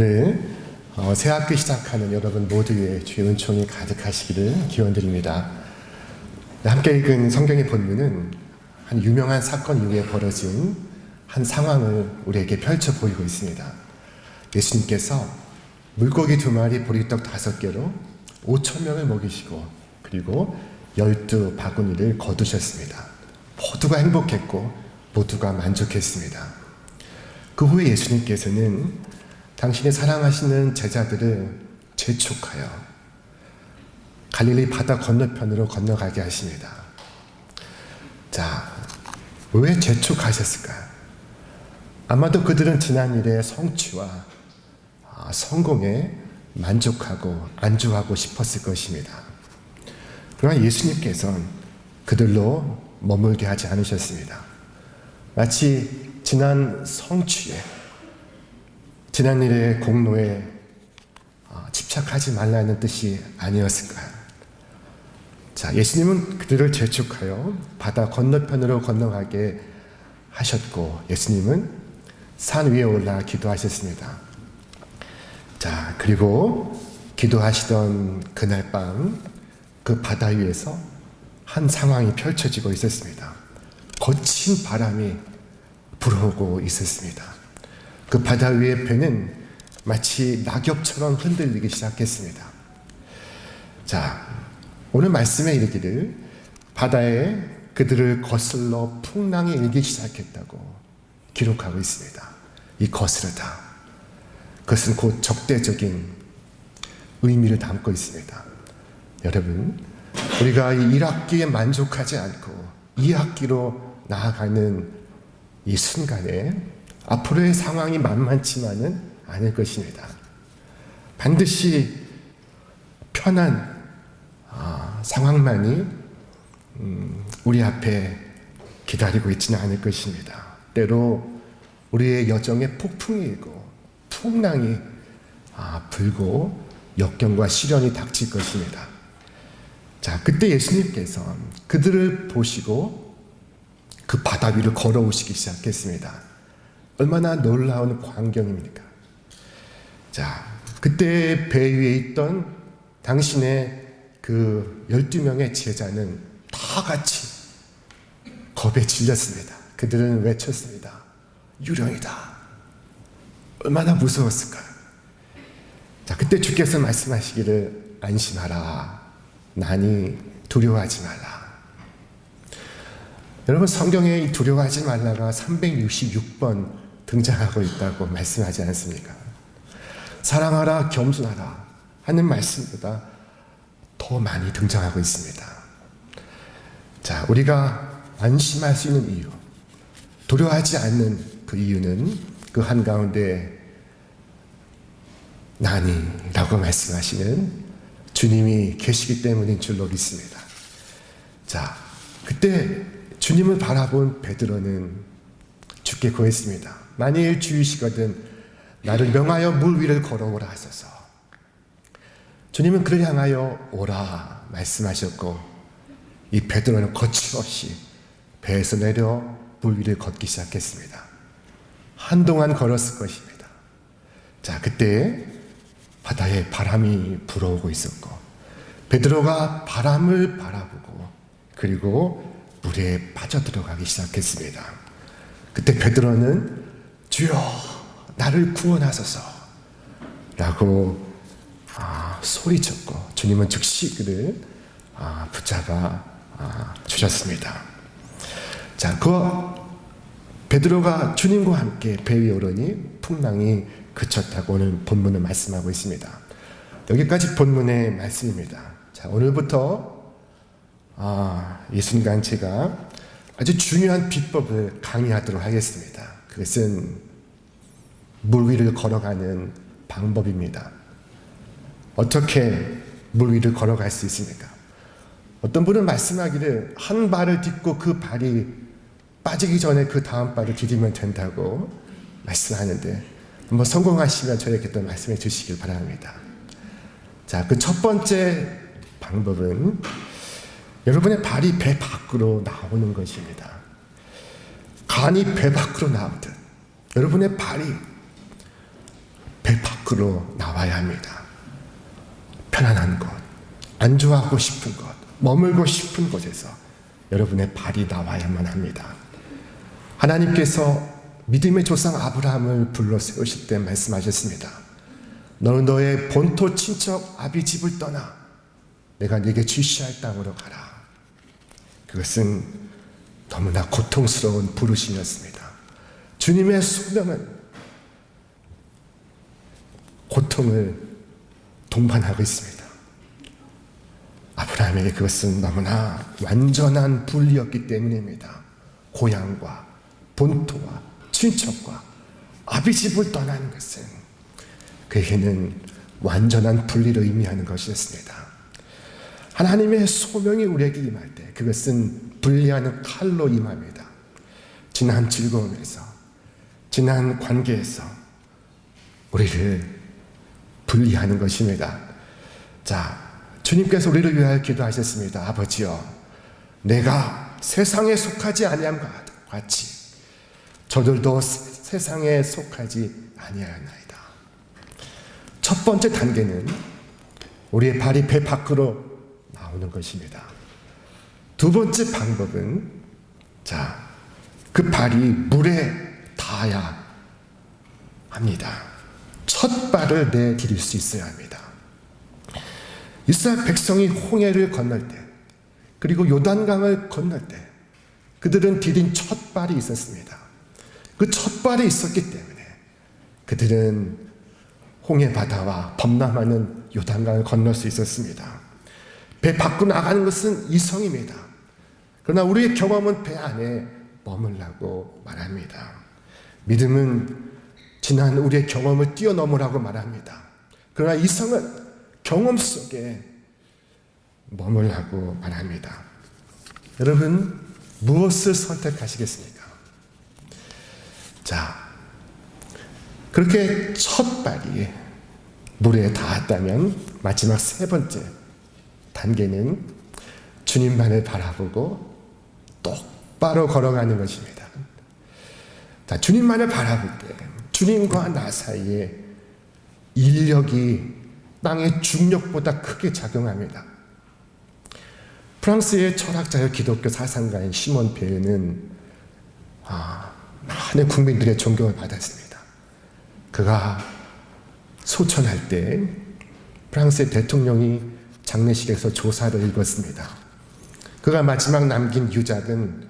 오늘 새 학기 시작하는 여러분 모두의 주의 은총이 가득하시기를 기원드립니다. 함께 읽은 성경의 본문은 한 유명한 사건 이후에 벌어진 한 상황을 우리에게 펼쳐 보이고 있습니다. 예수님께서 물고기 2마리, 보리떡 5개로 5,000명을 먹이시고 그리고 12바구니를 거두셨습니다. 모두가 행복했고 모두가 만족했습니다. 그 후에 예수님께서는 당신의 사랑하시는 제자들을 재촉하여 갈릴리 바다 건너편으로 건너가게 하십니다. 자, 왜 재촉하셨을까요? 아마도 그들은 지난 일의 성취와 성공에 만족하고 안주하고 싶었을 것입니다. 그러나 예수님께서는 그들로 머물게 하지 않으셨습니다. 마치 지난 성취에, 지난 일의 공로에 집착하지 말라는 뜻이 아니었을까요? 자, 예수님은 그들을 재촉하여 바다 건너편으로 건너가게 하셨고 예수님은 산 위에 올라 기도하셨습니다. 자, 그리고 기도하시던 그날 밤 그 바다 위에서 한 상황이 펼쳐지고 있었습니다. 거친 바람이 불어오고 있었습니다. 그 바다 위의 배는 마치 낙엽처럼 흔들리기 시작했습니다. 자, 오늘 말씀에 이르기를 바다에 그들을 거슬러 풍랑이 일기 시작했다고 기록하고 있습니다. 이 거스르다, 그것은 곧 적대적인 의미를 담고 있습니다. 여러분, 우리가 이 1학기에 만족하지 않고 2학기로 나아가는 이 순간에 앞으로의 상황이 만만치만은 않을 것입니다. 반드시 편한 상황만이 우리 앞에 기다리고 있지는 않을 것입니다. 때로 우리의 여정에 폭풍이 일고 풍랑이 불고 역경과 시련이 닥칠 것입니다. 자, 그때 예수님께서 그들을 보시고 그 바다 위를 걸어오시기 시작했습니다. 얼마나 놀라운 광경입니까? 자, 그때 배 위에 있던 당신의 그 12명의 제자는 다 같이 겁에 질렸습니다. 그들은 외쳤습니다. 유령이다. 얼마나 무서웠을까요? 자, 그때 주께서 말씀하시기를 안심하라. 나니 두려워하지 말라. 여러분, 성경에 이 두려워하지 말라가 366번 등장하고 있다고 말씀하지 않습니까? 사랑하라, 겸손하라 하는 말씀보다 더 많이 등장하고 있습니다. 자, 우리가 안심할 수 있는 이유, 두려워하지 않는 그 이유는 그 한가운데 나니라고 말씀하시는 주님이 계시기 때문인 줄로 믿습니다. 자, 그때 주님을 바라본 베드로는 주께 구했습니다. 만일 주이시거든 나를 명하여 물 위를 걸어오라 하소서. 주님은 그를 향하여 오라 말씀하셨고 이 베드로는 거침없이 배에서 내려 물 위를 걷기 시작했습니다. 한동안 걸었을 것입니다. 자, 그때 바다에 바람이 불어오고 있었고 베드로가 바람을 바라보고 그리고 물에 빠져들어가기 시작했습니다. 그때 베드로는 주여 나를 구원하소서 라고 소리쳤고 주님은 즉시 그를 붙잡아 주셨습니다. 자, 그 베드로가 주님과 함께 배 위에 오르니 풍랑이 그쳤다고 오늘 본문은 말씀하고 있습니다. 여기까지 본문의 말씀입니다. 자, 오늘부터 이 순간 제가 아주 중요한 비법을 강의하도록 하겠습니다. 그것은 물 위를 걸어가는 방법입니다. 어떻게 물 위를 걸어갈 수 있습니까? 어떤 분은 말씀하기를 한 발을 딛고 그 발이 빠지기 전에 그 다음 발을 디디면 된다고 말씀하는데 한번 성공하시면 저에게 또 말씀해 주시길 바랍니다. 자, 그 첫 번째 방법은 여러분의 발이 배 밖으로 나오는 것입니다. 간이 배 밖으로 나오듯 여러분의 발이 배 밖으로 밖으로 나와야 합니다. 편안한 곳, 안주하고 싶은 곳, 머물고 싶은 곳에서 여러분의 발이 나와야만 합니다. 하나님께서 믿음의 조상 아브라함을 불러 세우실 때 말씀하셨습니다. 너는 너의 본토 친척 아비 집을 떠나 내가 네게 지시할 땅으로 가라. 그것은 너무나 고통스러운 부르심이었습니다. 주님의 소명은 고통을 동반하고 있습니다. 아브라함에게 그것은 너무나 완전한 분리였기 때문입니다. 고향과 본토와 친척과 아비 집을 떠나는 것은 그에게는 완전한 분리를 의미하는 것이었습니다. 하나님의 소명이 우리에게 임할 때 그것은 분리하는 칼로 임합니다. 지난 즐거움에서, 지난 관계에서 우리를 분리하는 것입니다. 자, 주님께서 우리를 위하여 기도하셨습니다. 아버지여, 내가 세상에 속하지 아니함과 같이 저들도 세상에 속하지 아니하였나이다. 첫 번째 단계는 우리의 발이 배 밖으로 나오는 것입니다. 두 번째 방법은 그 발이 물에 닿아야 합니다. 첫 발을 내디딜 수 있어야 합니다. 이스라엘 백성이 홍해를 건널 때, 그리고 요단강을 건널 때 그들은 디딘 첫 발이 있었습니다. 그 첫 발이 있었기 때문에 그들은 홍해 바다와 범람하는 요단강을 건널 수 있었습니다. 배 밖으로 나가는 것은 이성입니다. 그러나 우리의 경험은 배 안에 머물라고 말합니다. 믿음은 지난 우리의 경험을 뛰어넘으라고 말합니다. 그러나 이성은 경험 속에 머물라고 말합니다. 여러분, 무엇을 선택하시겠습니까? 그렇게 첫 발이 물에 닿았다면 마지막 세 번째 단계는 주님만을 바라보고 똑바로 걸어가는 것입니다. 주님만을 바라볼 때 주님과 나 사이에 인력이 땅의 중력보다 크게 작용합니다. 프랑스의 철학자여 기독교 사상가인 시몬 베르는 많은 국민들의 존경을 받았습니다. 그가 소천할 때 프랑스의 대통령이 장례식에서 조사를 읽었습니다. 그가 마지막 남긴 유작은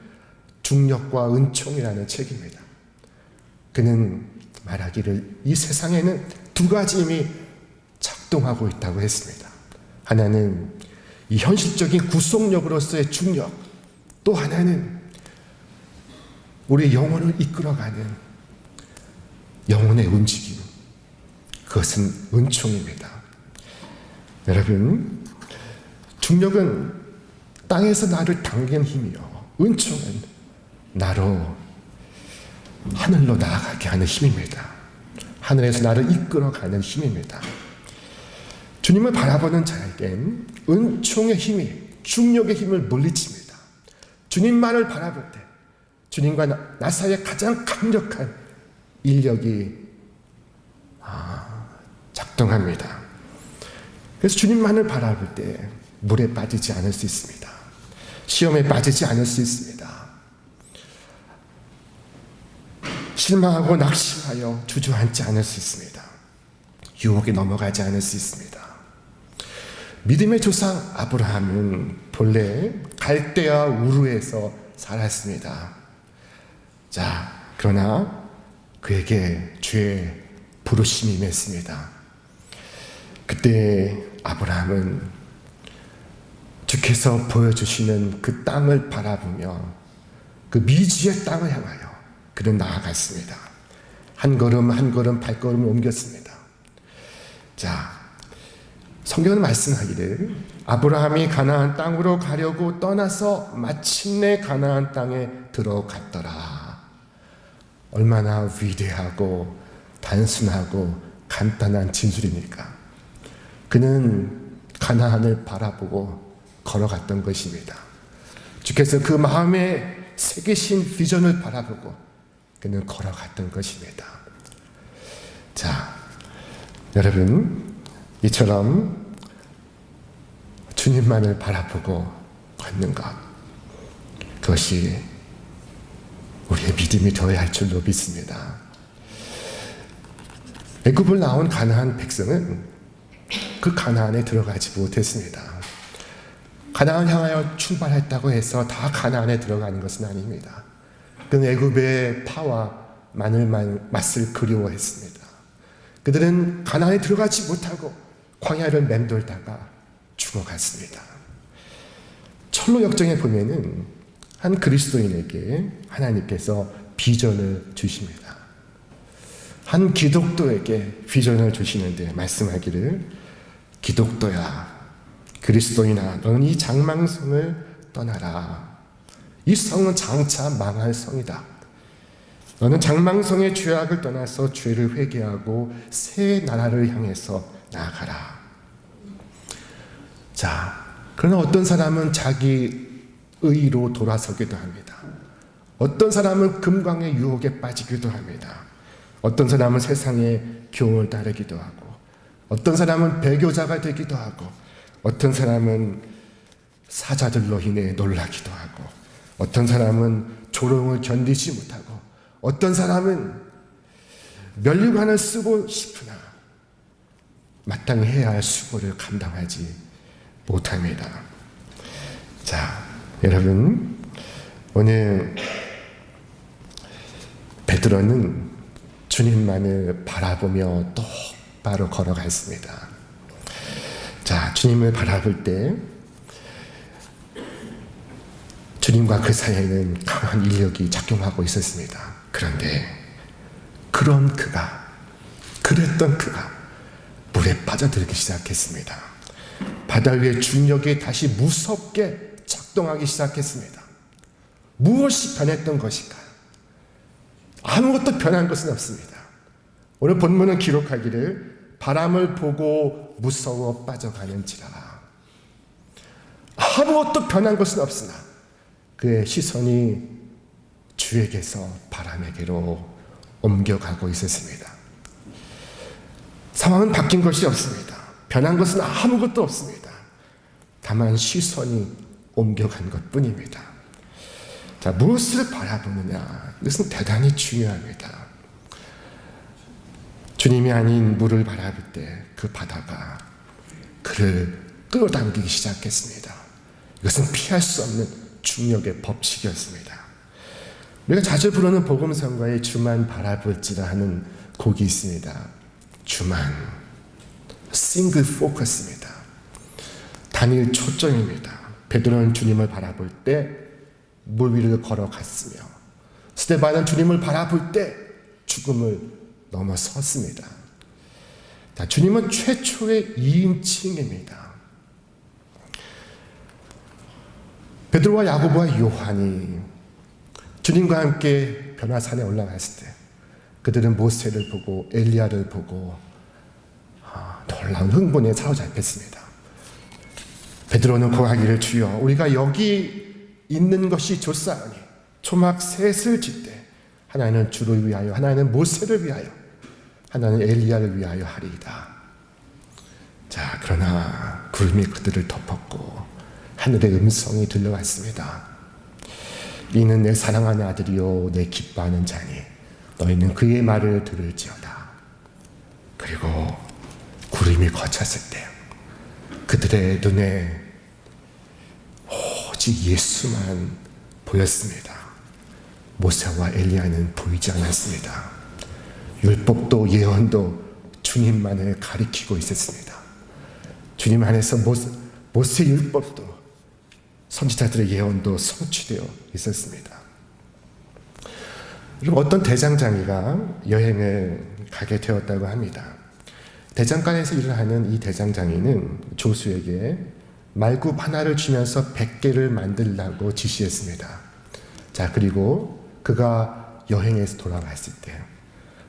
중력과 은총이라는 책입니다. 그는 말하기를 이 세상에는 두 가지 힘이 작동하고 있다고 했습니다. 하나는 이 현실적인 구속력으로서의 중력, 또 하나는 우리 영혼을 이끌어가는 영혼의 움직임, 그것은 은총입니다. 여러분, 중력은 땅에서 나를 당기는 힘이요, 은총은 나로 하늘로 나아가게 하는 힘입니다. 하늘에서 나를 이끌어가는 힘입니다. 주님을 바라보는 자에겐 은총의 힘이 중력의 힘을 물리칩니다. 주님만을 바라볼 때 주님과 나 사이에 가장 강력한 인력이 작동합니다. 그래서 주님만을 바라볼 때 물에 빠지지 않을 수 있습니다. 시험에 빠지지 않을 수 있습니다. 실망하고 낙심하여 주저앉지 않을 수 있습니다. 유혹에 넘어가지 않을 수 있습니다. 믿음의 조상 아브라함은 본래 갈대아 우르에서 살았습니다. 그러나 그에게 주의 부르심이 임했습니다. 그때 아브라함은 주께서 보여주시는 그 땅을 바라보며 그 미지의 땅을 향하여 그는 나아갔습니다. 한 걸음 한 걸음 발걸음을 옮겼습니다. 성경은 말씀하기를 아브라함이 가나안 땅으로 가려고 떠나서 마침내 가나안 땅에 들어갔더라. 얼마나 위대하고 단순하고 간단한 진술입니까? 그는 가나안을 바라보고 걸어갔던 것입니다. 주께서 그 마음에 새기신 비전을 바라보고 그는 걸어갔던 것입니다. 여러분, 이처럼 주님만을 바라보고 걷는 것, 그것이 우리의 믿음이 되어야 할 줄로 믿습니다. 애굽을 나온 가나안 백성은 그 가나안에 들어가지 못했습니다. 가나안 향하여 출발했다고 해서 다 가나안에 들어가는 것은 아닙니다. 그는 애굽의 파와 맛을 그리워했습니다. 그들은 가나안에 들어가지 못하고 광야를 맴돌다가 죽어갔습니다. 철로 역정에 보면은 한 그리스도인에게 하나님께서 비전을 주십니다. 한 기독도에게 비전을 주시는데 말씀하기를, 기독도야, 그리스도인아, 너는 이 장망성을 떠나라. 이 성은 장차 망할 성이다. 너는 장망성의 죄악을 떠나서 죄를 회개하고 새 나라를 향해서 나아가라. 자, 그러나 어떤 사람은 자기 의로 돌아서기도 합니다. 어떤 사람은 금광의 유혹에 빠지기도 합니다. 어떤 사람은 세상의 교훈을 따르기도 하고, 어떤 사람은 배교자가 되기도 하고, 어떤 사람은 사자들로 인해 놀라기도 하고, 어떤 사람은 조롱을 견디지 못하고, 어떤 사람은 면류관을 쓰고 싶으나 마땅히 해야 할 수고를 감당하지 못합니다. 자, 여러분, 오늘 베드로는 주님만을 바라보며 똑바로 걸어갔습니다. 자, 주님을 바라볼 때 주님과 그 사이에는 강한 인력이 작용하고 있었습니다. 그런데 그랬던 그가 물에 빠져들기 시작했습니다. 바다 위의 중력이 다시 무섭게 작동하기 시작했습니다. 무엇이 변했던 것일까? 아무것도 변한 것은 없습니다. 오늘 본문은 기록하기를, 바람을 보고 무서워 빠져가는지라. 아무것도 변한 것은 없으나 그의 시선이 주에게서 바람에게로 옮겨가고 있었습니다. 상황은 바뀐 것이 없습니다. 변한 것은 아무것도 없습니다. 다만 시선이 옮겨간 것뿐입니다. 자, 무엇을 바라보느냐, 이것은 대단히 중요합니다. 주님이 아닌 물을 바라볼 때 그 바다가 그를 끌어당기기 시작했습니다. 이것은 피할 수 없는 중력의 법칙이었습니다. 우리가 자주 부르는 복음성가에 주만 바라볼지라 하는 곡이 있습니다. 주만, 싱글 포커스입니다. 단일 초점입니다. 베드로는 주님을 바라볼 때 물 위를 걸어갔으며, 스데반은 주님을 바라볼 때 죽음을 넘어섰습니다. 자, 주님은 최초의 2인칭입니다. 베드로와 야고보와 요한이 주님과 함께 변화산에 올라갔을 때 그들은 모세를 보고 엘리야를 보고 놀라운 흥분에 사로잡혔습니다. 베드로는 고하기를, 주여, 우리가 여기 있는 것이 좋사오니 초막 셋을 짓되 하나는 주를 위하여, 하나는 모세를 위하여, 하나는 엘리야를 위하여 하리이다. 자, 그러나 구름이 그들을 덮었고 하늘의 음성이 들려왔습니다. 이는 내 사랑하는 아들이요 내 기뻐하는 자니 너희는 그의 말을 들을지어다. 그리고 구름이 거쳤을 때 그들의 눈에 오직 예수만 보였습니다. 모세와 엘리야는 보이지 않았습니다. 율법도 예언도 주님만을 가리키고 있었습니다. 주님 안에서 모세 율법도 선지자들의 예언도 성취되어 있었습니다. 그리고 어떤 대장장이가 여행을 가게 되었다고 합니다. 대장간에서 일을 하는 이 대장장이는 조수에게 말굽 하나를 주면서 100개를 만들라고 지시했습니다. 자, 그리고 그가 여행에서 돌아왔을 때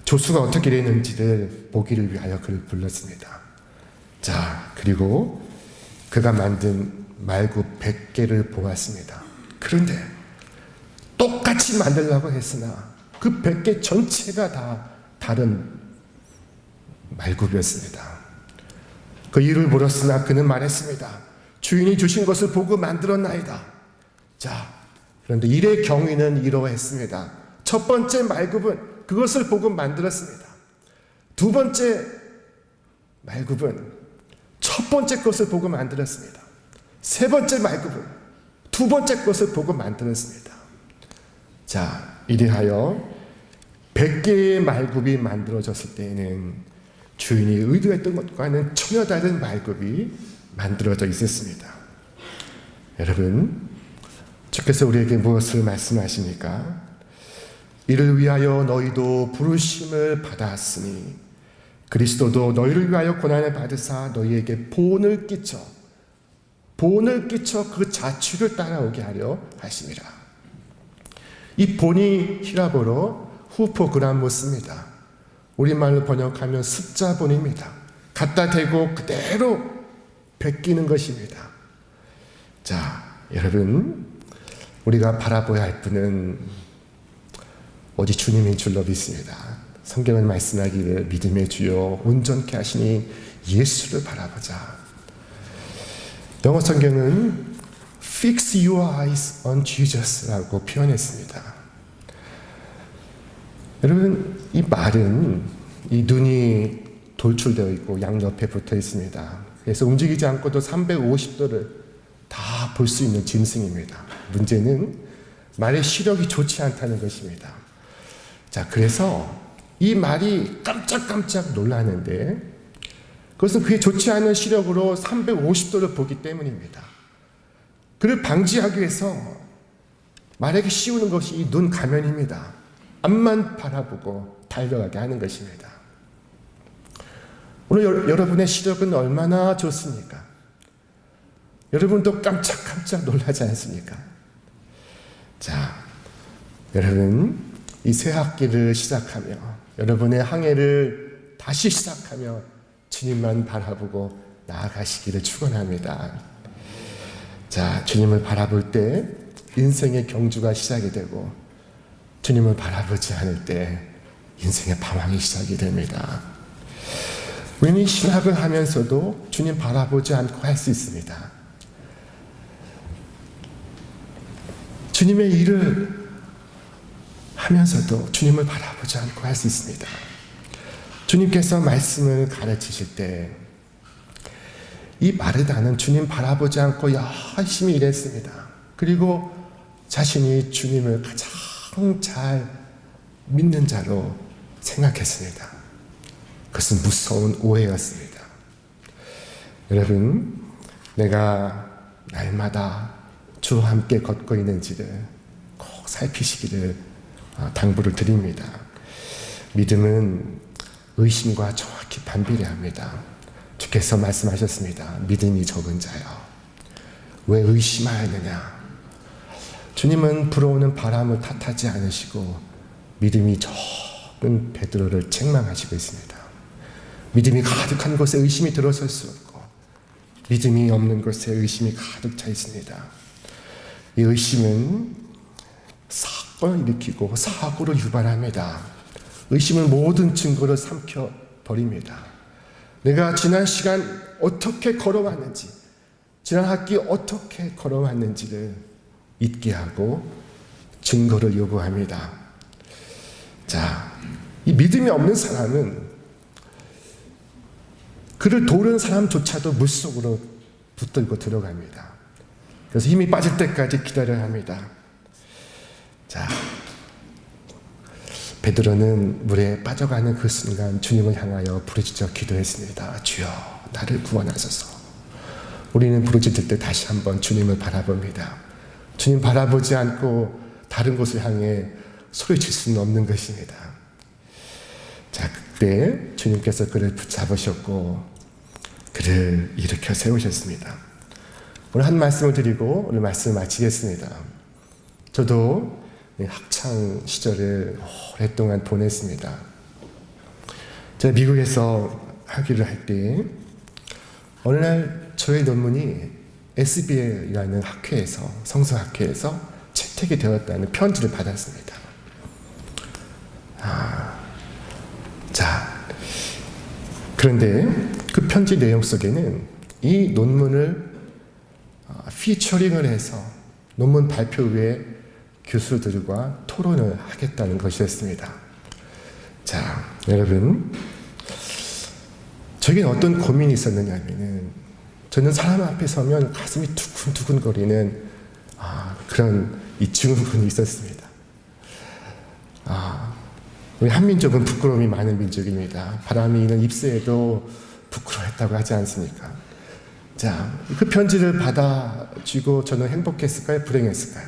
조수가 어떻게 되는지를 보기를 위하여 그를 불렀습니다. 자, 그리고 그가 만든 말굽 100개를 보았습니다. 그런데 똑같이 만들려고 했으나 그 100개 전체가 다 다른 말굽이었습니다. 그 이를 물었으나 그는 말했습니다. 주인이 주신 것을 보고 만들었나이다. 자, 그런데 일의 경위는 이러했습니다. 첫 번째 말굽은 그것을 보고 만들었습니다. 두 번째 말굽은 첫 번째 것을 보고 만들었습니다. 세 번째 말굽은 두 번째 것을 보고 만들었습니다. 자, 이리하여 100개의 말굽이 만들어졌을 때에는 주인이 의도했던 것과는 전혀 다른 말굽이 만들어져 있었습니다. 여러분, 주께서 우리에게 무엇을 말씀하십니까? 이를 위하여 너희도 부르심을 받았으니 그리스도도 너희를 위하여 고난을 받으사 너희에게 본을 끼쳐 그 자취를 따라오게 하려 하심이라. 이 본이 히라보로 후포그람모스입니다. 우리말로 번역하면 습자본입니다. 갖다 대고 그대로 베끼는 것입니다. 자, 여러분, 우리가 바라봐야 할 분은 오직 주님인 줄로 믿습니다. 성경은 말씀하기를 믿음의 주요 온전케 하시니 예수를 바라보자. 영어 성경은 Fix your eyes on Jesus라고 표현했습니다. 여러분, 이 말은 이 눈이 돌출되어 있고 양옆에 붙어 있습니다. 그래서 움직이지 않고도 350도를 다 볼 수 있는 짐승입니다. 문제는 말의 시력이 좋지 않다는 것입니다. 자, 그래서 이 말이 깜짝깜짝 놀라는데 그것은 그게 좋지 않은 시력으로 350도를 보기 때문입니다. 그를 방지하기 위해서 말에게 씌우는 것이 이 눈 가면입니다. 앞만 바라보고 달려가게 하는 것입니다. 오늘 여러분의 시력은 얼마나 좋습니까? 여러분도 깜짝깜짝 놀라지 않습니까? 자, 여러분, 이 새 학기를 시작하며 여러분의 항해를 다시 시작하며 주님만 바라보고 나아가시기를 축원합니다. 자, 주님을 바라볼 때 인생의 경주가 시작이 되고 주님을 바라보지 않을 때 인생의 방황이 시작이 됩니다. 우리는 신학을 하면서도 주님 바라보지 않고 할 수 있습니다. 주님의 일을 하면서도 주님을 바라보지 않고 할 수 있습니다. 주님께서 말씀을 가르치실 때 이 마르다는 주님 바라보지 않고 열심히 일했습니다. 그리고 자신이 주님을 가장 잘 믿는 자로 생각했습니다. 그것은 무서운 오해였습니다. 여러분, 내가 날마다 주와 함께 걷고 있는지를 꼭 살피시기를 당부를 드립니다. 믿음은 의심과 정확히 반비례합니다. 주께서 말씀하셨습니다. 믿음이 적은 자여, 왜 의심하였느냐? 주님은 불어오는 바람을 탓하지 않으시고 믿음이 적은 베드로를 책망하시고 있습니다. 믿음이 가득한 곳에 의심이 들어설 수 없고 믿음이 없는 곳에 의심이 가득 차 있습니다. 이 의심은 사건을 일으키고 사고를 유발합니다. 의심은 모든 증거를 삼켜버립니다. 내가 지난 시간 어떻게 걸어왔는지, 지난 학기 어떻게 걸어왔는지를 잊게 하고 증거를 요구합니다. 자, 이 믿음이 없는 사람은 그를 도우는 사람조차도 물속으로 붙들고 들어갑니다. 그래서 힘이 빠질 때까지 기다려야 합니다. 자, 베드로는 물에 빠져가는 그 순간 주님을 향하여 부르짖어 기도했습니다. 주여, 나를 구원하소서. 우리는 부르짖을 때 다시 한번 주님을 바라봅니다. 주님 바라보지 않고 다른 곳을 향해 소리칠 수는 없는 것입니다. 자, 그때 주님께서 그를 붙잡으셨고 그를 일으켜 세우셨습니다. 오늘 한 말씀을 드리고 오늘 말씀을 마치겠습니다. 저도 학창 시절을 오랫동안 보냈습니다. 제가 미국에서 학위를 할 때 어느 날 저의 논문이 SBL이라는 학회에서, 성서학회에서 채택이 되었다는 편지를 받았습니다. 자, 그런데 그 편지 내용 속에는 이 논문을 피처링을 해서 논문 발표 후에 교수들과 토론을 하겠다는 것이었습니다. 자, 여러분, 저에겐 어떤 고민이 있었느냐면은, 저는 사람 앞에 서면 가슴이 두근두근거리는 그런 이 증후군이 있었습니다. 우리 한민족은 부끄러움이 많은 민족입니다. 바람이 있는 입새에도 부끄러워했다고 하지 않습니까? 자, 그 편지를 받아주고 저는 행복했을까요? 불행했을까요?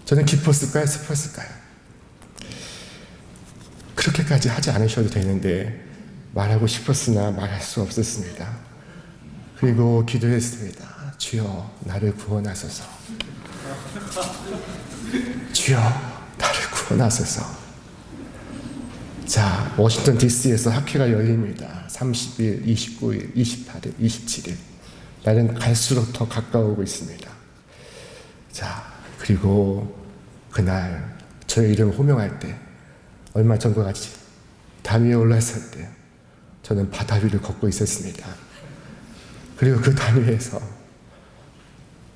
저는 기뻤을까요? 슬펐을까요? 그렇게까지 하지 않으셔도 되는데 말하고 싶었으나 말할 수 없었습니다. 그리고 기도했습니다. 주여 나를 구원하소서. 주여 나를 구원하소서. 자, 워싱턴 DC에서 학회가 열립니다. 30일, 29일, 28일, 27일. 날은 갈수록 더 가까워오고 있습니다. 자, 그리고 그날 저의 이름을 호명할 때, 얼마 전과 같이 담 위에 올라섰을 때 저는 바다 위를 걷고 있었습니다. 그리고 그 담 위에서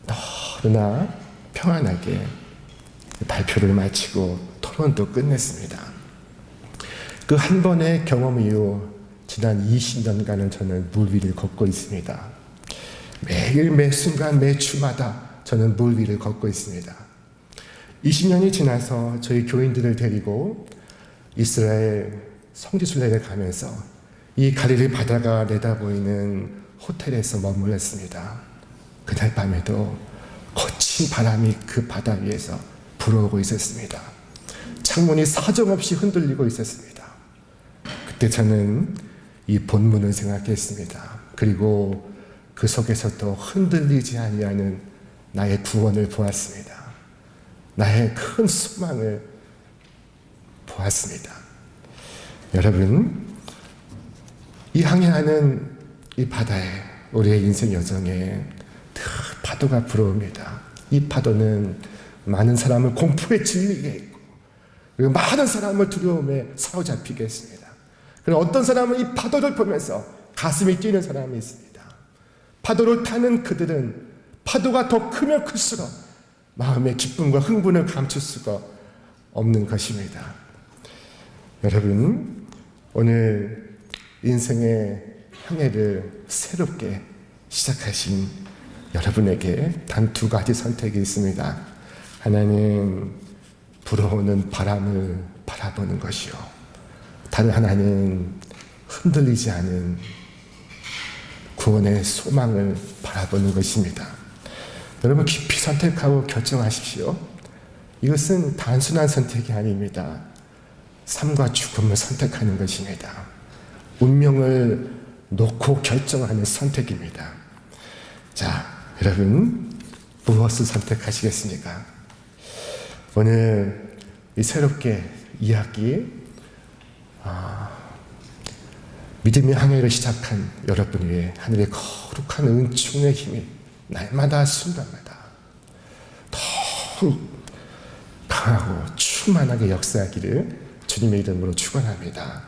너무나 평안하게 발표를 마치고 토론도 끝냈습니다. 그 한 번의 경험 이후 지난 20년간은 저는 물 위를 걷고 있습니다. 매일 매 순간 매 주마다 저는 물 위를 걷고 있습니다. 20년이 지나서 저희 교인들을 데리고 이스라엘 성지순례를 가면서 이 갈릴리 바다가 내다보이는 호텔에서 머물렀습니다. 그날 밤에도 거친 바람이 그 바다 위에서 불어오고 있었습니다. 창문이 사정없이 흔들리고 있었습니다. 그때 저는 이 본문을 생각했습니다. 그리고 그 속에서도 흔들리지 아니하는 나의 구원을 보았습니다. 나의 큰 소망을 보았습니다. 여러분, 이 항해하는 이 바다에, 우리의 인생 여정에 늘 파도가 불어옵니다. 이 파도는 많은 사람을 공포에 질리게 했고, 그리고 많은 사람을 두려움에 사로잡히게 했습니다. 그리고 어떤 사람은 이 파도를 보면서 가슴이 뛰는 사람이 있습니다. 파도를 타는 그들은 파도가 더 크면 클수록 마음의 기쁨과 흥분을 감출 수가 없는 것입니다. 여러분, 오늘 인생의 항해를 새롭게 시작하신 여러분에게 단 두 가지 선택이 있습니다. 하나는 불어오는 바람을 바라보는 것이요, 다른 하나는 흔들리지 않은 구원의 소망을 바라보는 것입니다. 여러분, 깊이 선택하고 결정하십시오. 이것은 단순한 선택이 아닙니다. 삶과 죽음을 선택하는 것입니다. 운명을 놓고 결정하는 선택입니다. 자, 여러분, 무엇을 선택하시겠습니까? 오늘 이 새롭게 이야기, 믿음의 항해를 시작한 여러분 위에 하늘의 거룩한 은총의 힘이 날마다 순간마다 더욱 강하고 충만하게 역사하기를 주님의 이름으로 축원합니다.